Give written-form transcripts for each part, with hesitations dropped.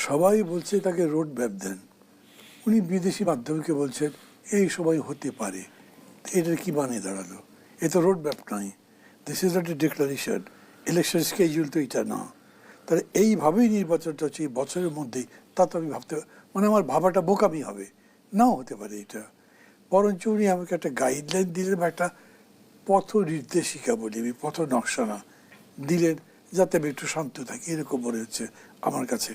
সবাই বলছে তাকে রোড ম্যাপ দেন, উনি বিদেশি মাধ্যমকে বলছেন এই সময় হতে পারে। এটার কি মানে দাঁড়ালো? এ তো রোড ম্যাপ নয়, this is not a declaration, election schedule তো এটা না। তাহলে এইভাবেই নির্বাচনটা হচ্ছে এই বছরের মধ্যেই, তা তো আমি ভাবতে, মানে আমার ভাবাটা বোকামি হবে, নাও হতে পারে এটা। বরঞ্চ উনি আমাকে একটা গাইডলাইন দিলেন বা একটা পথ নির্দেশিকা বলি আমি, পথ নকশানা দিলেন, যাতে আমি একটু শান্ত থাকি, এরকম মনে হচ্ছে আমার কাছে।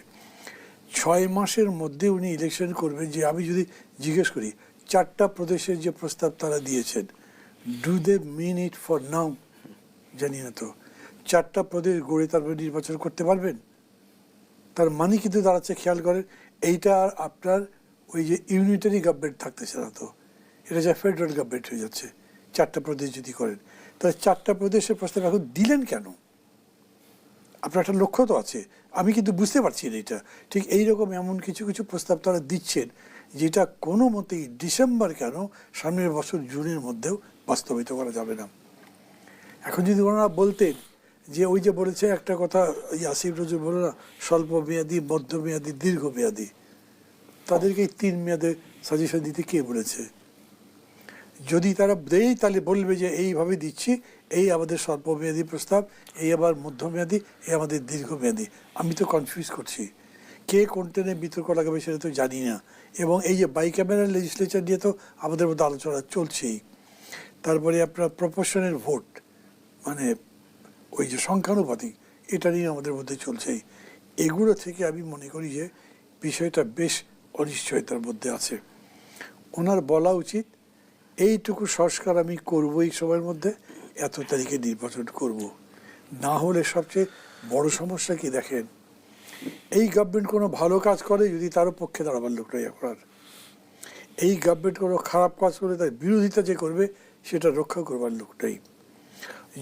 6 মাসের মধ্যে উনি ইলেকশন করবেন। যে আমি যদি জিজ্ঞেস করি 4টা প্রদেশের যে প্রস্তাব তারা দিয়েছেন, do they mean it for now? জানি না তো। 4টা প্রদেশ গড়ে তারপরে নির্বাচন করতে পারবেন? তার মানে কিন্তু দাঁড়াচ্ছে, খেয়াল করেন, এইটা আর আপনার ওই যে ইউনিটারি গভর্নমেন্ট থাকতেছে না তো, এটা যা ফেডারেল গভর্নমেন্ট হয়ে যাচ্ছে 4টা প্রদেশ যদি করেন। তাহলে 4টা প্রদেশের প্রস্তাব এখন দিলেন কেন? আপনার একটা লক্ষ্য তো আছে, আমি কিন্তু বুঝতে পারছি না এটা। ঠিক এইরকম এমন কিছু কিছু প্রস্তাব তারা দিচ্ছেন যেটা কোনো মতেই ডিসেম্বর কেন, সামনের বছর জুনের মধ্যেও বাস্তবায়িত করা যাবে না। এখন যদি ওনারা বলতেন যে ওই যে বলেছে একটা কথা, আসিফ নজরুল বলে না, স্বল্প মেয়াদি, মধ্যমেয়াদী, দীর্ঘমেয়াদী, তাদেরকে এই 3 মেয়াদে সাজেশন দিতে কে বলেছে? যদি তারা দেয় তাহলে বলবে যে এইভাবে দিচ্ছি, এই আমাদের স্বল্পমেয়াদী প্রস্তাব, এই আবার মধ্যমেয়াদী, এই আমাদের দীর্ঘমেয়াদী। আমি তো কনফিউজ করছি, কে কোনটা নিয়ে বিতর্ক লাগাবে সেটা তো জানি না। এবং এই যে বাইক্যামেরাল লেজিসলেচার নিয়ে তো আমাদের মধ্যে আলোচনা চলছেই। তারপরে আপনার প্রপোর্শনের ভোট, মানে ওই যে সংখ্যানুপাতিক, এটা নিয়ে আমাদের মধ্যে চলছেই। এগুলো থেকে আমি মনে করি যে বিষয়টা বেশ অনিশ্চয়তার মধ্যে আছে। ওনার বলা উচিত এইটুকু সংস্কার আমি করব এই সময়ের মধ্যে, এত তারিখে নির্বাচন করব। না হলে সবচেয়ে বড় সমস্যা কি দেখেন, এই গভর্নমেন্ট কোনো ভালো কাজ করে যদি তারও পক্ষে দাঁড়াবার লোক নয় আপনার, এই গভর্নমেন্ট কোনো খারাপ কাজ করে তার বিরোধিতা যে করবে সেটা রক্ষা করবার লোক নেই।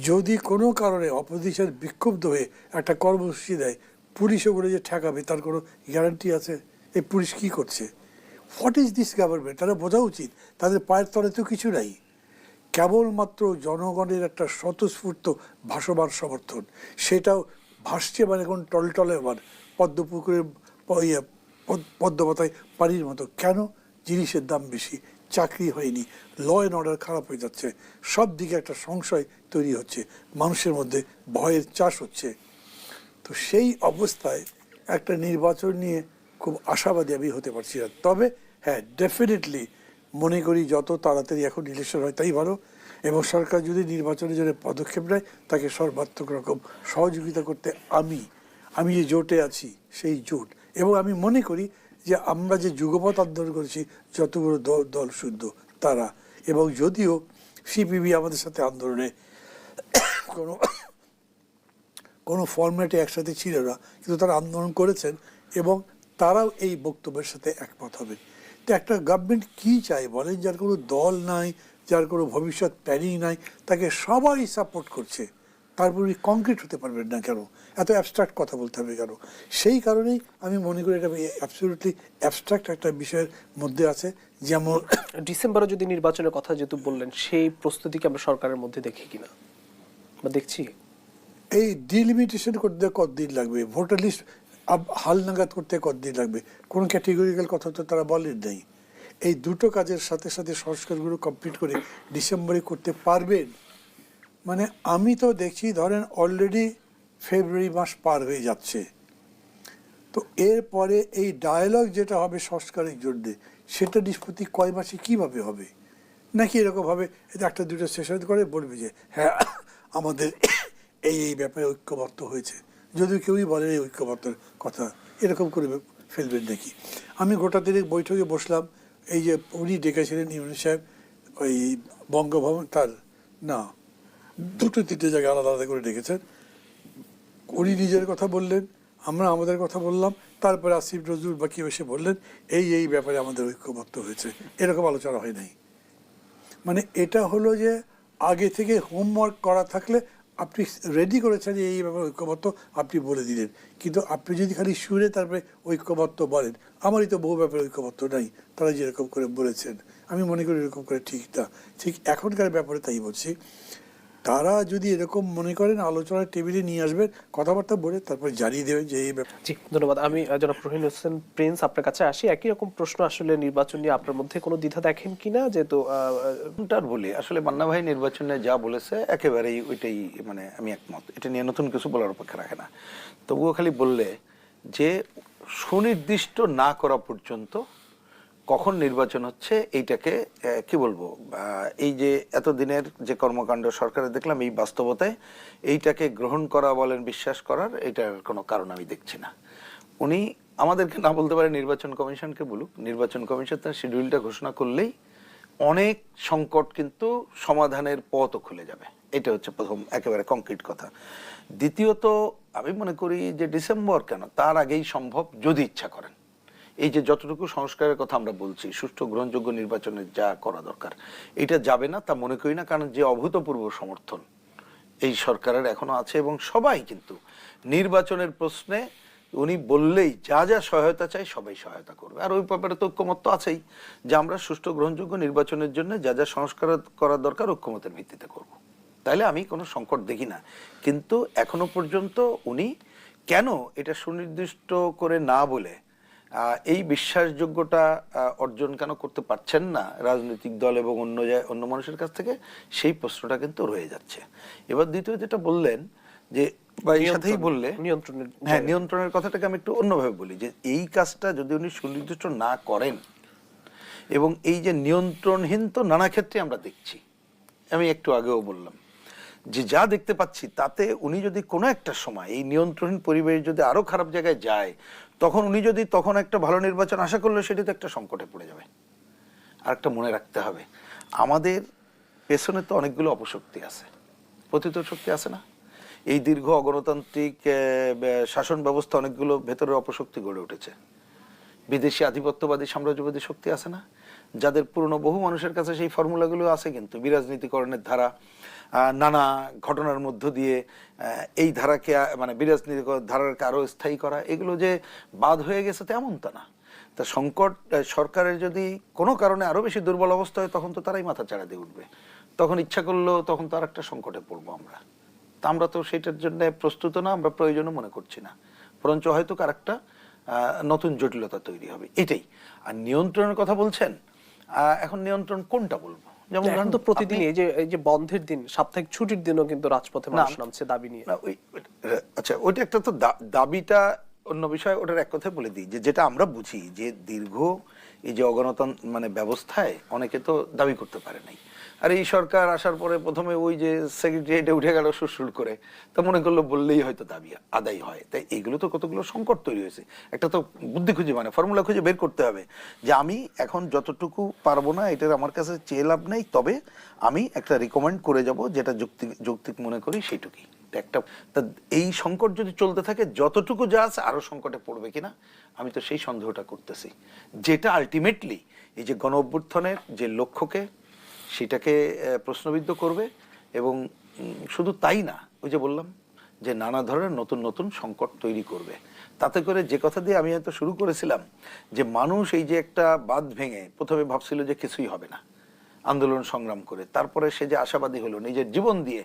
যদি কোনো কারণে অপোজিশন বিক্ষুব্ধ হয়ে একটা কর্মসূচি দেয়, পুলিশও বলে যে ঠেকাবে, তার কোনো গ্যারান্টি আছে? এই পুলিশ কী করছে? What is this government? তারা বোঝা উচিত তাদের পায়ের তলে তো কিছু নাই, কেবলমাত্র জনগণের একটা স্বতঃস্ফূর্ত ভাসমান সমর্থন। সেটাও ভাসছে মানে এখন টলটলে, আবার পদ্মপুকুরের পদ্মপাতায় পানির মতো। কেন? জিনিসের দাম বেশি, চাকরি হয়নি, ল অ্যান্ড অর্ডার খারাপ হয়ে যাচ্ছে, সব দিকে একটা সংশয় তৈরি হচ্ছে, মানুষের মধ্যে ভয়ের চাষ হচ্ছে। তো সেই অবস্থায় একটা নির্বাচন নিয়ে খুব আশাবাদী আমি হতে পারছি না। তবে হ্যাঁ, ডেফিনেটলি মনে করি যত তাড়াতাড়ি এখন ইলেকশন হয় তাই ভালো, এবং সরকার যদি নির্বাচনের জন্য পদক্ষেপ নেয় তাকে সর্বাত্মক রকম সহযোগিতা করতে আমি যে জোটে আছি সেই জোট, এবং আমি মনে করি যে আমরা যে যুগপৎ আন্দোলন করেছি যতগুলো দল শুদ্ধ তারা, এবং যদিও সিপিবি আমাদের সাথে আন্দোলনে কোনো কোনো ফরম্যাটে একসাথে ছিল না, কিন্তু তারা আন্দোলন করেছেন এবং তারাও এই বক্তব্যের সাথে একমত হবেন। তো একটা গভর্নমেন্ট কী চায় বলেন, যার কোনো দল নাই, যার কোনো ভবিষ্যৎ প্ল্যানিং নাই, তাকে সবাই সাপোর্ট করছে, তারপরে কংক্রিট হতে পারবেন না কেন? এত অ্যাবস্ট্রাক্ট কথা বলতে হবে কেন? সেই কারণেই আমি মনে করি এটা অ্যাবসলিউটলি অ্যাবস্ট্রাক্ট একটা বিষয়ের মধ্যে আছে। যেমন ডিসেম্বরে যদি নির্বাচনের কথা যেহেতু বললেন, সেই প্রস্তুতিকে আমরা সরকারের মধ্যে দেখি কিনা বা দেখছি? এই ডিলিমিটেশন করতে কতদিন লাগবে, ভোটার লিস্ট হালনাগাদ করতে কতদিন লাগবে, কোনো ক্যাটেগরিক্যাল কথা তো তারা বলেন নাই। এই দুটো কাজের সাথে সাথে সংস্কারগুলো কমপ্লিট করে ডিসেম্বরে করতে পারবেন? মানে আমি তো দেখছি ধরেন অলরেডি ফেব্রুয়ারি মাস পার হয়ে যাচ্ছে, তো এরপরে এই ডায়ালগ যেটা হবে সংস্কারের জন্যে, সেটা নিষ্পত্তি কয় মাসে কীভাবে হবে? নাকি এরকমভাবে একটা দুটো সেশন করে বলবে যে হ্যাঁ আমাদের এই ব্যাপারে ঐক্যবদ্ধ হয়েছে, যদিও কেউই বলেন এই ঐক্যবদ্ধর কথা, এরকম করে ফেলবেন নাকি? আমি গোটা দিনের বৈঠকে বসলাম, এই যে উনি ডেকেছিলেন ইউনুস সাহেব, ওই বঙ্গভবন, তার না দুটো তিনটে জায়গায় আলাদা আলাদা করে ডেকেছেন। উনি নিজের কথা বললেন, আমরা আমাদের কথা বললাম, তারপরে আসিফ নজরুল বা কেউ এসে বললেন এই ব্যাপারে আমাদের ঐক্যবদ্ধ হয়েছে। এরকম আলোচনা হয় নাই। মানে এটা হলো যে আগে থেকে হোমওয়ার্ক করা থাকলে আপনি রেডি করেছেন যে এই ব্যাপারে ঐক্যবদ্ধ, আপনি বলে দিলেন, কিন্তু আপনি যদি খালি শুনে তারপরে ঐক্যবদ্ধ বলেন, আমারই তো বহু ব্যাপারে ঐক্যবদ্ধ নাই, তারা যেরকম করে বলেছেন, আমি মনে করি এরকম করে ঠিক না। ঠিক এখনকার ব্যাপারে তাই বলছি। তারা যদি এরকম মনে করেন আলোচনার টেবিলে নিয়ে আসবেন, কথাবার্তা বলে তারপর জানিয়ে দেবেন যে এই ব্যাপার। জি, ধন্যবাদ। আমি জনাব রহিন হোসেন প্রিন্স আপনার কাছে আসি। একই রকম প্রশ্ন আসলে নির্বাচন নিয়ে আপনার মধ্যে কোনো দ্বিধা দেখেন কিনা? যেহেতু আর বলি আসলে মান্না ভাই নির্বাচনে যা বলেছে একেবারেই ওইটাই, মানে আমি একমত, এটা নিয়ে নতুন কিছু বলার অপেক্ষা রাখে না। তবুও খালি বললে যে সুনির্দিষ্ট না করা পর্যন্ত কখন নির্বাচন হচ্ছে এইটাকে কি বলবো, এই যে এতদিনের যে কর্মকাণ্ড সরকারের দেখলাম, এই বাস্তবতায় এইটাকে গ্রহণ করা বলেন, বিশ্বাস করার এটার কোনো কারণ আমি দেখছি না। উনি আমাদেরকে না বলতে পারে নির্বাচন কমিশনকে বলুক, নির্বাচন কমিশন তার শিডিউলটা ঘোষণা করলেই অনেক সংকট কিন্তু সমাধানের পথও খুলে যাবে। এটা হচ্ছে প্রথম একেবারে কংক্রিট কথা। দ্বিতীয়ত আমি মনে করি যে ডিসেম্বর কেন, তার আগেই সম্ভব যদি ইচ্ছা করেন। এই যে যতটুকু সংস্কারের কথা আমরা বলছি, সুষ্ঠু গ্রহণযোগ্য নির্বাচনের যা করা দরকার, এটা যাবে না তা মনে করি না। কারণ যে অভূতপূর্ব সমর্থন এই সরকারের এখনো আছে এবং সবাই কিন্তু নির্বাচনের প্রশ্নে উনি বললেই যা যা সহায়তা চাই সবাই সহায়তা করবে। আর ওই ব্যাপারে তো ঐক্যমত আছেই যে আমরা সুষ্ঠু গ্রহণযোগ্য নির্বাচনের জন্য যা যা সংস্কার করা দরকার ঐক্যমতের ভিত্তিতে করব। তাইলে আমি কোনো সংকট দেখি না। কিন্তু এখনো পর্যন্ত উনি কেন এটা সুনির্দিষ্ট করে না বলে এই বিশ্বাসযোগ্যতা অর্জন কেন করতে পারছেন না রাজনৈতিক দল এবং অন্য মানুষের কাছ থেকে, সেই প্রশ্নটা কিন্তু রয়ে যাচ্ছে। এবার দ্বিতীয় যেটা বললেন যে এই সাথেই বললে নিয়ন্ত্রণের কথাটাকে আমি একটু অন্যভাবে বলি, যে এই কাজটা যদি উনি সুনির্দিষ্ট না করেন, এবং এই যে নিয়ন্ত্রণহীন তো নানা ক্ষেত্রে আমরা দেখছি, আমি একটু আগেও বললাম যে যা দেখতে পাচ্ছি তাতে উনি যদি কোনো একটা সময় এই নিয়ন্ত্রণহীন পরিবেশ যদি আরো খারাপ জায়গায় যায়, তখন উনি যদি তখন একটা ভালো নির্বাচন আশা করলে সেটি তো একটা সংকটে পড়ে যাবে। আর একটা মনে রাখতে হবে, আমাদের পেছনে তো অনেকগুলো অপশক্তি আছে, পতিত শক্তি আছে না? এই দীর্ঘ অগণতান্ত্রিক শাসন ব্যবস্থা অনেকগুলো ভেতরের অপশক্তি গড়ে উঠেছে। বিদেশি আধিপত্যবাদী সাম্রাজ্যবাদী শক্তি আছে না, যাদের পুরনো বহু মানুষের কাছে সেই ফর্মুলাগুলো আছে, কিন্তু বিরাজনীতিকরণের ধারা, নানা ঘটনার মধ্য দিয়ে এই ধারাকে মানে বিরাজনীতি ধারাকে আরো স্থায়ী করা, এগুলো যে বাদ হয়ে গেছে তেমন তা না। তা সংকট সরকারের যদি কোনো কারণে আরো বেশি দুর্বল অবস্থা হয়, তখন তো তারাই মাথা চাড়া দিয়ে উঠবে, তখন ইচ্ছা করলেও তখন তো আর একটা সংকটে পড়বো আমরা। তা আমরা তো সেটার জন্য প্রস্তুত না, আমরা প্রয়োজনও মনে করছি না, বরঞ্চ হয়তো আর একটা নতুন জটিলতা তৈরি হবে, এটাই। আর নিয়ন্ত্রণের কথা বলছেন, এখন নিয়ন্ত্রণ কোনটা বলবো? যেমন এখন তো প্রতিদিন এই যে বন্ধের দিন, সাপ্তাহিক ছুটির দিনও কিন্তু রাজপথে মানুষ নামছে দাবি নিয়ে। আচ্ছা, ওইটা একটা তো দাবিটা অন্য বিষয়, ওটার এক কথা বলে দিই যে যেটা আমরা বুঝি যে দীর্ঘ এই যে অগণতান্ত্রিক মানে ব্যবস্থায় অনেকে তো দাবি করতে পারে নাই। আর এই সরকার আসার পরে প্রথমে ওই যে সেক্রেটারিয়েটে উঠে গেল সুরসুর করে, তা মনে করলো বললেই হয়তো দাবি আদায় হয়। তাই এগুলো তো কতগুলো সংকট তৈরি হয়েছে। একটা তো বুদ্ধি খুঁজে মানে ফর্মুলা খুঁজে বের করতে হবে যে আমি এখন যতটুকু পারবো না, এটার আমার কাছে চেয়ে লাভ নেই, তবে আমি একটা রিকমেন্ড করে যাব যেটা যৌক্তিক মনে করি সেইটুকুই। একটা এই সংকট যদি চলতে থাকে, যতটুকু যা আছে আরো সংকটে পড়বে কিনা আমি তো সেই সন্দেহটা করতেছি, যেটা আলটিমেটলি এই যে গণ অভ্যুত্থানের যে লক্ষ্যকে সেটাকে প্রশ্নবিদ্ধ করবে। এবং শুধু তাই না, ওই যে বললাম যে নানা ধরনের নতুন নতুন সংকট তৈরি করবে। তাতে করে যে কথা দিয়ে আমি হয়তো শুরু করেছিলাম, যে মানুষ এই যে একটা বাঁধ ভেঙে প্রথমে ভাবছিল যে কিছুই হবে না, আন্দোলন সংগ্রাম করে, তারপরে সে যে আশাবাদী হলো, নিজের জীবন দিয়ে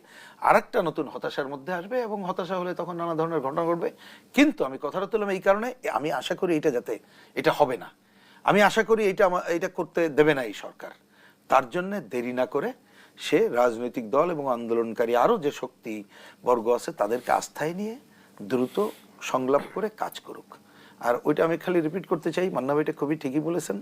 আরেকটা নতুন হতাশার মধ্যে আসবে, এবং হতাশা হলে তখন নানা ধরনের ঘটনা ঘটবে। কিন্তু আমি কথাটা তুললাম এই কারণে, আমি আশা করি এটা যাতে এটা হবে না, আমি আশা করি এটা করতে দেবে না এই সরকার। তার জন্য দেরি না করে সে রাজনৈতিক দল এবং আন্দোলনকারী আরো যে শক্তি বর্গ আছে তাদেরকে আস্থায় নিয়ে দ্রুত সংলাপ করে কাজ করুক। আর ওইটা আমি খালি রিপিট করতে চাই, মান্না ভাই এটা খুবই ঠিকই বলেছেন,